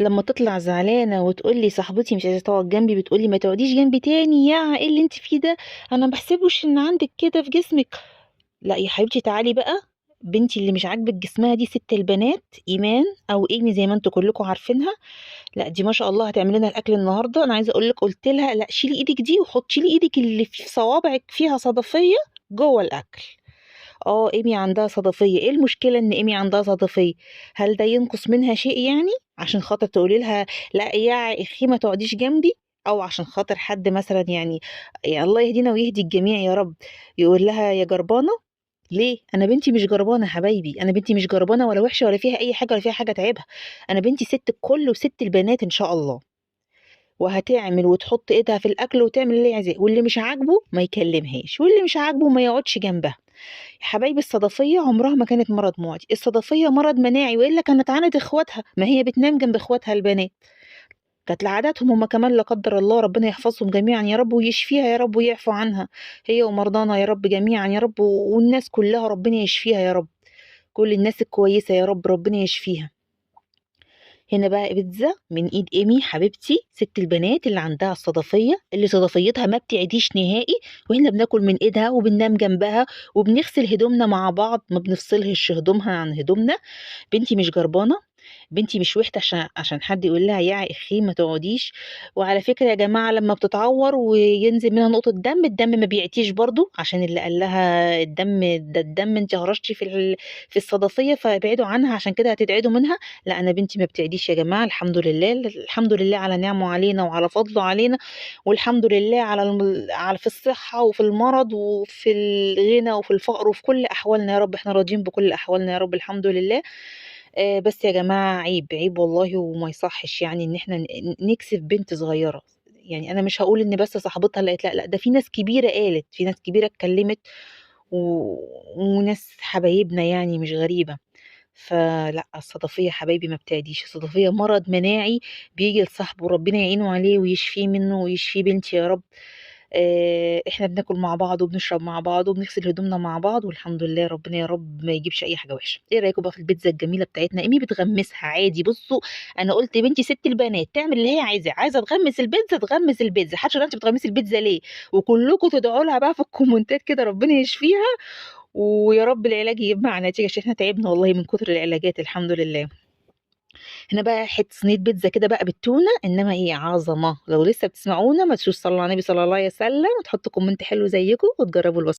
لما تطلع زعلانه وتقول لي صاحبتي مش عايزه تقعد جنبي، بتقول لي ما تقعديش جنبي تاني، يا ايه اللي انت فيه ده؟ انا ما بحسبش ان عندك كده في جسمك. لا يا حبيبتي تعالي بقى. بنتي اللي مش عاجبك جسمها دي ست البنات ايمان او ايمي زي ما انتوا كلكم عارفينها. لا دي ما شاء الله هتعمل لنا الاكل النهارده. انا عايزه اقول لك، قلت لها لا شيلي ايدك دي وحطي لي ايدك اللي في صوابعك فيها صدفيه جوه الاكل. اه ايمي عندها صدفيه. ايه المشكله ان ايمي عندها صدفيه؟ هل ده ينقص منها شيء يعني عشان خاطر تقولي لها لا يا اخي ما تقعديش جنبي؟ او عشان خاطر حد مثلا يعني الله يهدينا ويهدي الجميع يا رب، يقول لها يا جربانه؟ ليه؟ انا بنتي مش جربانه يا حبايبي، انا بنتي مش جربانه ولا وحشه ولا فيها اي حاجه ولا فيها حاجه تعبها. انا بنتي ست الكل وست البنات ان شاء الله، وهتعمل وتحط ايدها في الاكل وتعمل اللي هي عايزاه، واللي مش عاجبه ما يكلمهاش، واللي مش عاجبه ما يقعدش جنبها. يا حبايبي الصدفيه عمرها ما كانت مرض معدي، الصدفيه مرض مناعي، والا كانت عانت اخواتها، ما هي بتنام جنب اخواتها البنات. كانت لعاداتهم هم كمان لا قدر الله، ربنا يحفظهم جميعا يا رب ويشفيها يا رب ويعفو عنها هي ومرضانا يا رب جميعا يا رب، والناس كلها ربنا يشفيها يا رب، كل الناس الكويسة يا رب ربنا يشفيها. هنا بقى بيتزا من ايد ايمي حبيبتي ست البنات اللي عندها الصدفية، اللي صدفيتها ما بتعديش نهائي، وهنا بناكل من ايدها وبننام جنبها وبنغسل هدومنا مع بعض، ما بنفصلهش هدومها عن هدومنا. بنتي مش جربانة، بنتي مش وحدة عشان حد يقول لها يا اخي ما تقعديش. وعلى فكرة يا جماعة لما بتتعور وينزل منها نقطة دم، الدم ما بيعتيش برضو، عشان اللي قال لها الدم ده الدم انت هرشتي في الصدفية فابعدوا عنها عشان كده هتتعدوا منها. لا انا بنتي ما بتعديش يا جماعة، الحمد لله الحمد لله على نعمه علينا وعلى فضله علينا، والحمد لله على في الصحة وفي المرض وفي الغنى وفي الفقر وفي كل احوالنا يا رب، احنا راضيين بكل احوالنا يا رب الحمد لله. بس يا جماعة عيب عيب والله وما يصحش يعني ان احنا نكسف بنت صغيرة. يعني انا مش هقول ان بس صاحبتها اللي قالت، لا لا ده في ناس كبيرة قالت، في ناس كبيرة اتكلمت و... وناس حبايبنا يعني مش غريبة. فلا الصدفية حبايبي ما بتعديش، الصدفية مرض مناعي بيجي لصاحبه، ربنا يعينه عليه ويشفيه منه ويشفيه بنتي يا رب. احنا بناكل مع بعض وبنشرب مع بعض وبنغسل هدومنا مع بعض والحمد لله، ربنا يا رب ما يجيبش اي حاجه وحشه. ايه رايكم بقى في البيتزا الجميله بتاعتنا؟ ايمي بتغمسها عادي، بصوا انا قلت بنتي ست البنات تعمل اللي هي عايزه تغمس البيتزا تغمس البيتزا، حتى انت بتغمسي البيتزا ليه؟ وكلكم تدعوا لها بقى في الكومنتات كده ربنا يشفيها، ويا رب العلاج يجيب معنا نتيجه عشان احنا تعبنا والله من كتر العلاجات الحمد لله. هنا بقى حته صينيه بيتزا كده بقى بالتونه، انما ايه عظمه. لو لسه بتسمعونا ما تنسوش تصلوا على النبي صلى الله عليه وسلم وتحطوا كومنت حلو زيكم وتجربوا الوصفه.